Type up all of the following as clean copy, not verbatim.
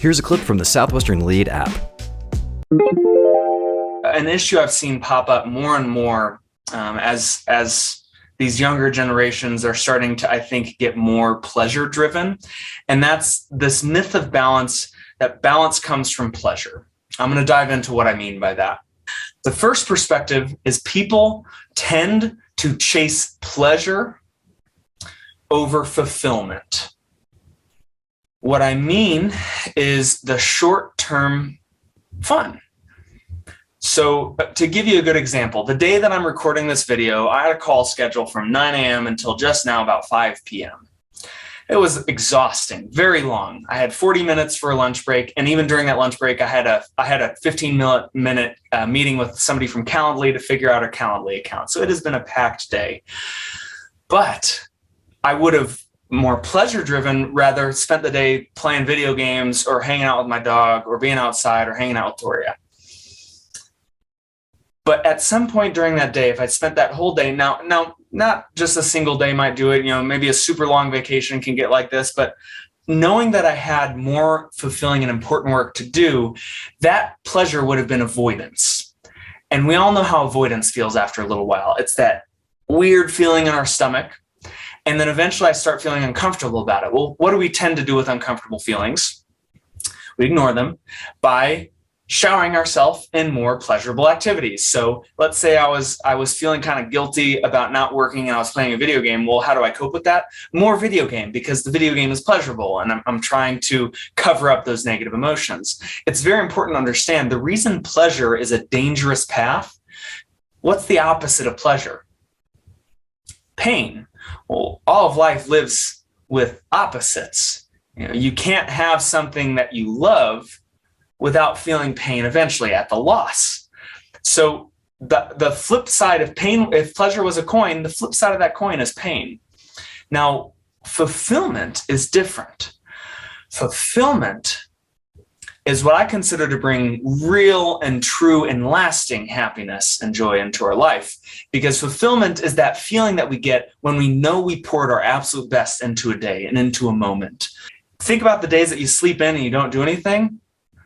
Here's a clip from the Southwestern Lead app. An issue I've seen pop up more and more as these younger generations are starting to, I think, get more pleasure driven. And that's this myth of balance, that balance comes from pleasure. I'm going to dive into what I mean by that. The first perspective is people tend to chase pleasure over fulfillment. What I mean is the short-term fun. So to give you a good example, the day that I'm recording this video, I had a call scheduled from 9 a.m. until just now about 5 p.m. It was exhausting, very long. I had 40 minutes for a lunch break, and even during that lunch break, I had a 15-minute meeting with somebody from Calendly to figure out a Calendly account. So it has been a packed day. But I would have more pleasure-driven rather spent the day playing video games or hanging out with my dog or being outside or hanging out with Toria. But at some point during that day, if I spent that whole day, now not just a single day might do it, maybe a super long vacation can get like this, but knowing that I had more fulfilling and important work to do, that pleasure would have been avoidance. And we all know how avoidance feels after a little while. It's that weird feeling in our stomach. And then eventually I start feeling uncomfortable about it. Well, what do we tend to do with uncomfortable feelings? We ignore them by showering ourselves in more pleasurable activities. So let's say I was feeling kind of guilty about not working and I was playing a video game. Well, how do I cope with that? More video game, because the video game is pleasurable and I'm trying to cover up those negative emotions. It's very important to understand the reason pleasure is a dangerous path. What's the opposite of pleasure? Pain. Well, all of life lives with opposites. You can't have something that you love without feeling pain eventually at the loss. So the flip side of pain, if pleasure was a coin, the flip side of that coin is pain. Now, fulfillment is different. Fulfillment is what I consider to bring real and true and lasting happiness and joy into our life. Because fulfillment is that feeling that we get when we know we poured our absolute best into a day and into a moment. Think about the days that you sleep in and you don't do anything.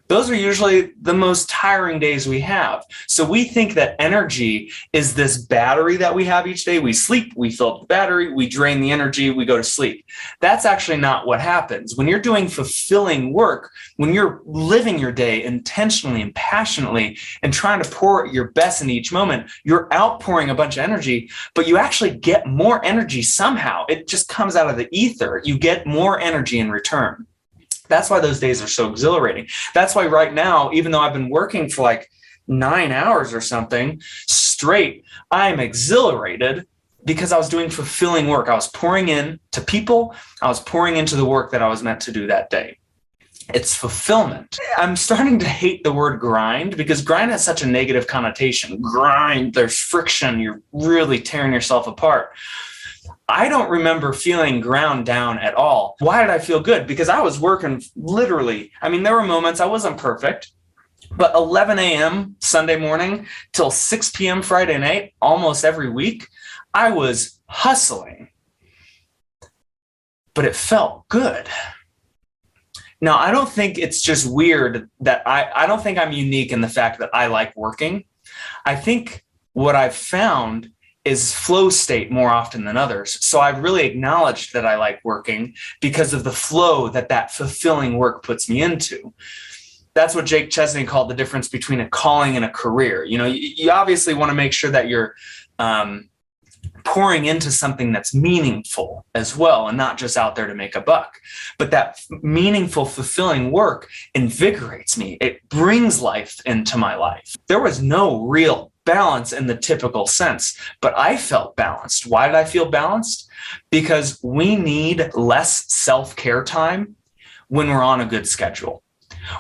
Those are usually the most tiring days we have. So we think that energy is this battery that we have each day. We sleep, we fill up the battery, we drain the energy, we go to sleep. That's actually not what happens. When you're doing fulfilling work, when you're living your day intentionally and passionately and trying to pour your best in each moment, you're outpouring a bunch of energy, but you actually get more energy somehow. It just comes out of the ether. You get more energy in return. That's why those days are so exhilarating. That's why right now, even though I've been working for like 9 hours or something straight, I'm exhilarated because I was doing fulfilling work. I was pouring in to people. I was pouring into the work that I was meant to do that day. It's fulfillment. I'm starting to hate the word grind because grind has such a negative connotation. Grind, there's friction. You're really tearing yourself apart. I don't remember feeling ground down at all. Why did I feel good? Because I was working literally. There were moments I wasn't perfect, but 11 a.m. Sunday morning till 6 p.m. Friday night, almost every week, I was hustling. But it felt good. Now, I don't think it's just weird that I don't think I'm unique in the fact that I like working. I think what I've found is flow state more often than others. So I've really acknowledged that I like working because of the flow that fulfilling work puts me into. That's what Jake Chesney called the difference between a calling and a career. You obviously want to make sure that you're pouring into something that's meaningful as well and not just out there to make a buck. But that meaningful, fulfilling work invigorates me. It brings life into my life. There was no real balance in the typical sense, but I felt balanced. Why did I feel balanced? Because we need less self-care time when we're on a good schedule.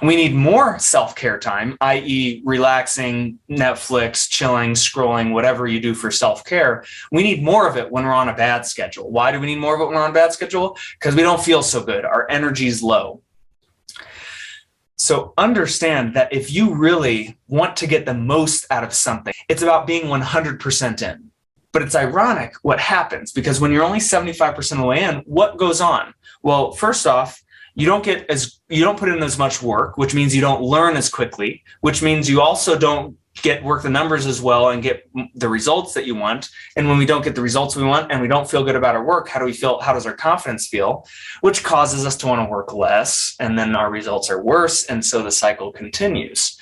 We need more self-care time, i.e. relaxing, Netflix, chilling, scrolling, whatever you do for self-care. We need more of it when we're on a bad schedule. Why do we need more of it when we're on a bad schedule? Because we don't feel so good. Our energy is low. So understand that if you really want to get the most out of something, it's about being 100% in. But it's ironic what happens, because when you're only 75% of the way in, what goes on? Well, first off, you don't put in as much work, which means you don't learn as quickly, which means you also don't work the numbers as well and get the results that you want. And when we don't get the results we want and we don't feel good about our work, how do we feel? How does our confidence feel? Which causes us to want to work less, and then our results are worse. And so the cycle continues.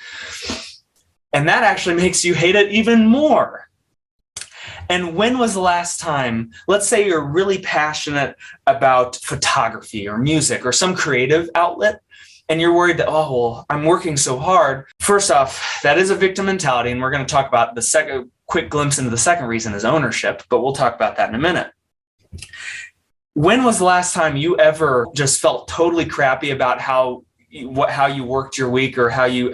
And that actually makes you hate it even more. And when was the last time, let's say you're really passionate about photography or music or some creative outlet, and you're worried that, oh, well, I'm working so hard. First off, that is a victim mentality. And we're going to talk about the second quick glimpse into the second reason is ownership, but we'll talk about that in a minute. When was the last time you ever just felt totally crappy about how you worked your week or how you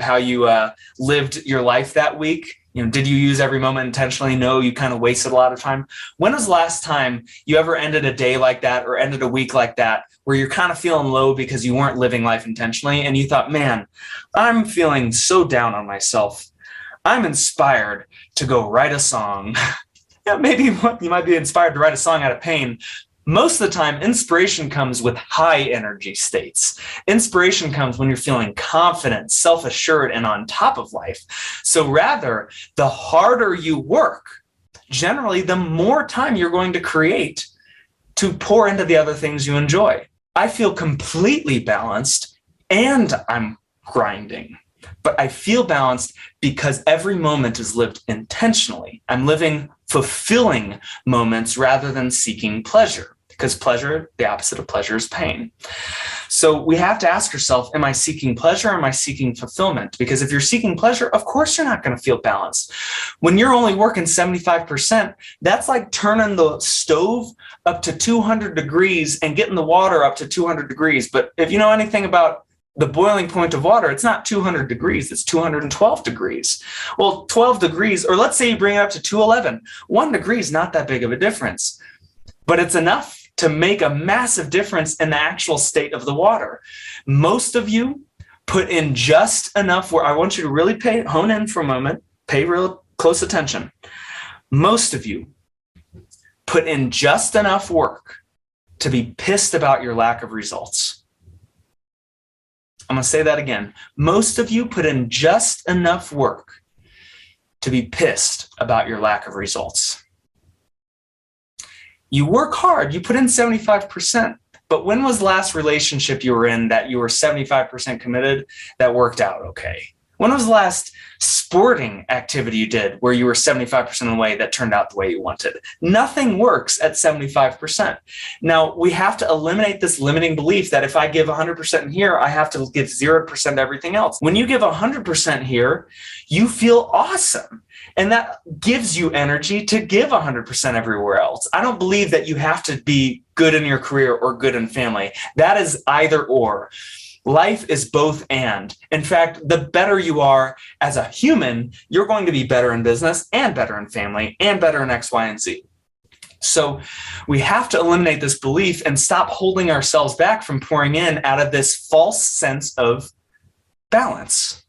lived your life that week? Did you use every moment intentionally? No, you kind of wasted a lot of time. When was the last time you ever ended a day like that or ended a week like that where you're kind of feeling low because you weren't living life intentionally and you thought, man, I'm feeling so down on myself. I'm inspired to go write a song. Maybe you might be inspired to write a song out of pain. Most of the time, inspiration comes with high energy states. Inspiration comes when you're feeling confident, self-assured, and on top of life. So rather, the harder you work, generally, the more time you're going to create to pour into the other things you enjoy. I feel completely balanced and I'm grinding. But I feel balanced because every moment is lived intentionally. I'm living fulfilling moments rather than seeking pleasure. Because pleasure, the opposite of pleasure is pain. So we have to ask yourself, am I seeking pleasure or am I seeking fulfillment? Because if you're seeking pleasure, of course you're not going to feel balanced. When you're only working 75%, that's like turning the stove up to 200 degrees and getting the water up to 200 degrees. But if you know anything about the boiling point of water, it's not 200 degrees, it's 212 degrees. Well, 12 degrees, or let's say you bring it up to 211, 1 degree is not that big of a difference, but it's enough to make a massive difference in the actual state of the water. Most of you put in just enough work. I want you to really hone in for a moment, pay real close attention. Most of you put in just enough work to be pissed about your lack of results. I'm going to say that again. Most of you put in just enough work to be pissed about your lack of results. You work hard, you put in 75%, but when was the last relationship you were in that you were 75% committed that worked out okay? When was the last sporting activity you did where you were 75% of the way that turned out the way you wanted? Nothing works at 75%. Now, we have to eliminate this limiting belief that if I give 100% in here, I have to give 0% to everything else. When you give 100% here, you feel awesome. And that gives you energy to give 100% everywhere else. I don't believe that you have to be good in your career or good in family. That is either or. Life is both and. In fact, the better you are as a human, you're going to be better in business and better in family and better in X, Y, and Z. So we have to eliminate this belief and stop holding ourselves back from pouring in out of this false sense of balance.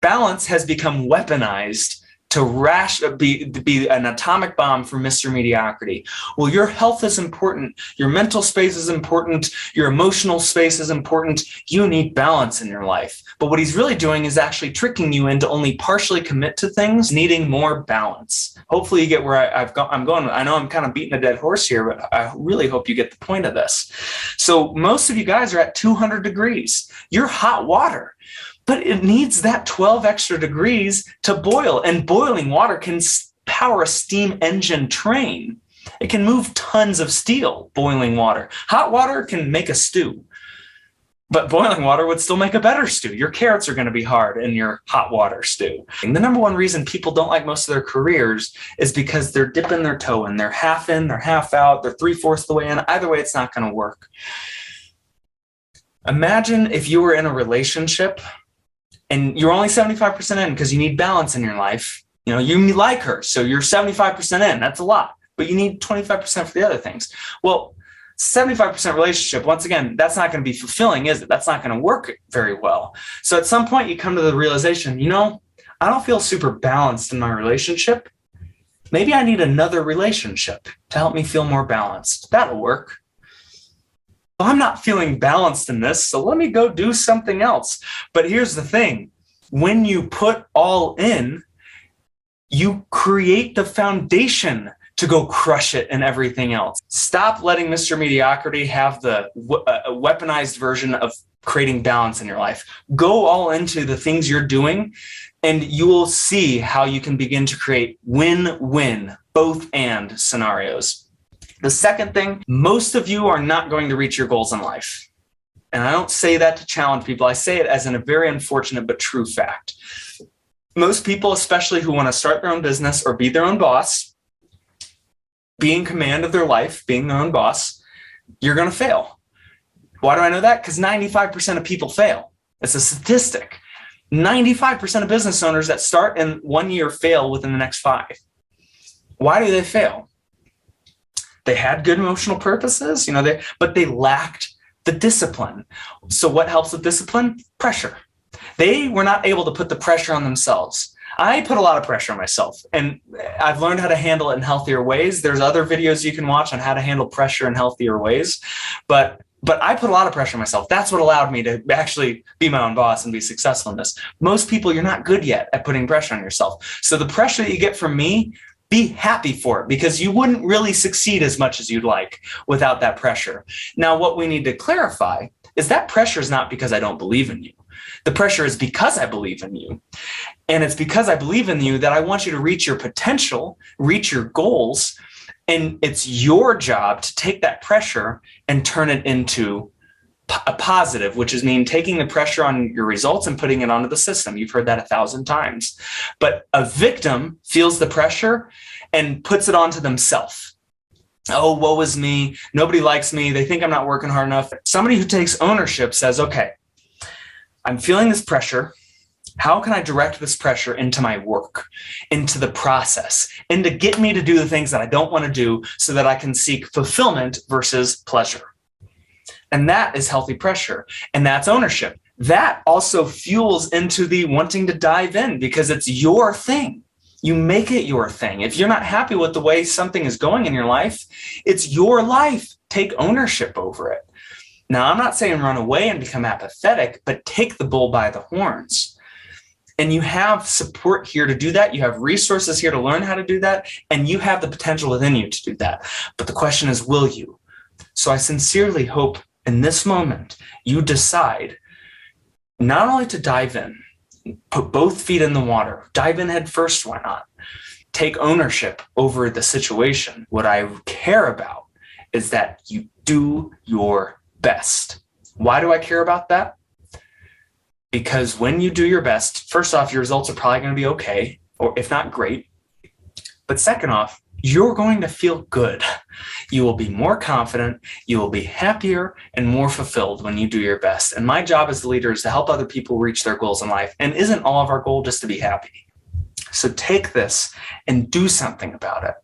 Balance has become weaponized to be an atomic bomb for Mr. Mediocrity. Well, your health is important. Your mental space is important. Your emotional space is important. You need balance in your life. But what he's really doing is actually tricking you into only partially commit to things, needing more balance. Hopefully you get where I'm going. I know I'm kind of beating a dead horse here, but I really hope you get the point of this. So most of you guys are at 200 degrees. You're hot water. But it needs that 12 extra degrees to boil. And boiling water can power a steam engine train. It can move tons of steel, boiling water. Hot water can make a stew. But boiling water would still make a better stew. Your carrots are going to be hard in your hot water stew. And the number one reason people don't like most of their careers is because they're dipping their toe in. They're half in, they're half out, they're 3/4 of the way in. Either way, it's not going to work. Imagine if you were in a relationship and you're only 75% in because you need balance in your life. You like her, so you're 75% in. That's a lot, but you need 25% for the other things. Well, 75% relationship, once again, that's not going to be fulfilling, is it? That's not going to work very well. So at some point you come to the realization, I don't feel super balanced in my relationship. Maybe I need another relationship to help me feel more balanced. That'll work. well, I'm not feeling balanced in this, so let me go do something else. But here's the thing. When you put all in, you create the foundation to go crush it and everything else. Stop letting Mr. Mediocrity have the weaponized version of creating balance in your life. Go all into the things you're doing, and you will see how you can begin to create win-win, both and scenarios. The second thing, most of you are not going to reach your goals in life. And I don't say that to challenge people. I say it as a very unfortunate but true fact. Most people, especially who want to start their own business or be their own boss, be in command of their life, being their own boss, you're going to fail. Why do I know that? Because 95% of people fail. It's a statistic. 95% of business owners that start in 1 year fail within the next 5. Why do they fail? They had good emotional purposes, but they lacked the discipline. So what helps with discipline? Pressure. They were not able to put the pressure on themselves. I put a lot of pressure on myself, and I've learned how to handle it in healthier ways. There's other videos you can watch on how to handle pressure in healthier ways, but I put a lot of pressure on myself. That's what allowed me to actually be my own boss and be successful in this. Most people, you're not good yet at putting pressure on yourself. So the pressure that you get from me, be happy for it, because you wouldn't really succeed as much as you'd like without that pressure. Now, what we need to clarify is that pressure is not because I don't believe in you. The pressure is because I believe in you. And it's because I believe in you that I want you to reach your potential, reach your goals. And it's your job to take that pressure and turn it into a positive, which is taking the pressure on your results and putting it onto the system. You've heard that 1,000 times. But a victim feels the pressure and puts it onto themselves. Oh, woe is me. Nobody likes me. They think I'm not working hard enough. Somebody who takes ownership says, okay, I'm feeling this pressure. How can I direct this pressure into my work, into the process, and to get me to do the things that I don't want to do so that I can seek fulfillment versus pleasure? And that is healthy pressure. And that's ownership. That also fuels into the wanting to dive in, because it's your thing. You make it your thing. If you're not happy with the way something is going in your life, it's your life. Take ownership over it. Now, I'm not saying run away and become apathetic, but take the bull by the horns. And you have support here to do that. You have resources here to learn how to do that. And you have the potential within you to do that. But the question is, will you? So I sincerely hope in this moment, you decide not only to dive in, put both feet in the water, dive in head first, why not? Take ownership over the situation. What I care about is that you do your best. Why do I care about that? Because when you do your best, first off, your results are probably going to be okay, or if not great. But second off, you're going to feel good. You will be more confident, you will be happier and more fulfilled when you do your best. And my job as the leader is to help other people reach their goals in life. And isn't all of our goal just to be happy? So take this and do something about it.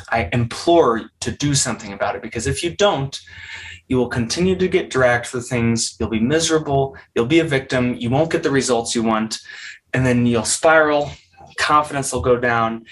I implore you to do something about it, because if you don't, you will continue to get dragged through things. You'll be miserable. You'll be a victim. You won't get the results you want. And then you'll spiral. Confidence will go down.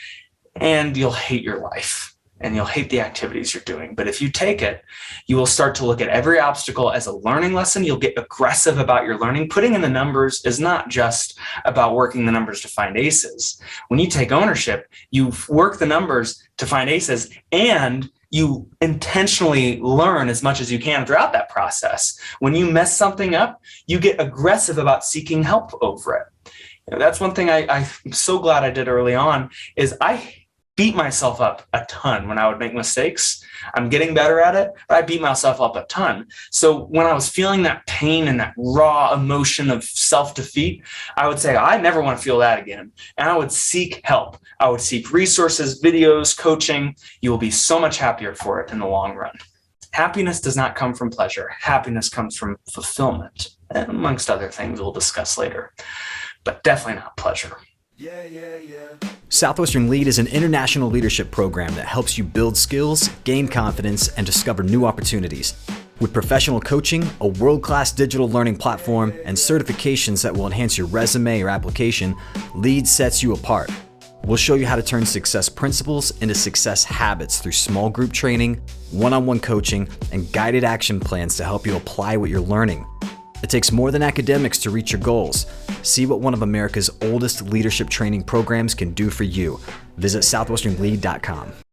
And you'll hate your life, and you'll hate the activities you're doing. But if you take it, you will start to look at every obstacle as a learning lesson. You'll get aggressive about your learning. Putting in the numbers is not just about working the numbers to find aces. When you take ownership, you work the numbers to find aces, and you intentionally learn as much as you can throughout that process. When you mess something up, you get aggressive about seeking help over it. That's one thing I'm so glad I did early on, is I beat myself up a ton when I would make mistakes. I'm getting better at it, but I beat myself up a ton. So when I was feeling that pain and that raw emotion of self-defeat, I would say, I never want to feel that again. And I would seek help. I would seek resources, videos, coaching. You will be so much happier for it in the long run. Happiness does not come from pleasure. Happiness comes from fulfillment, and amongst other things we'll discuss later, but definitely not pleasure. Southwestern Lead is an international leadership program that helps you build skills, gain confidence, and discover new opportunities. With professional coaching, a world-class digital learning platform, and certifications that will enhance your resume or application, Lead sets you apart. We'll show you how to turn success principles into success habits through small group training, one-on-one coaching, and guided action plans to help you apply what you're learning. It takes more than academics to reach your goals. See what one of America's oldest leadership training programs can do for you. Visit southwesternlead.com.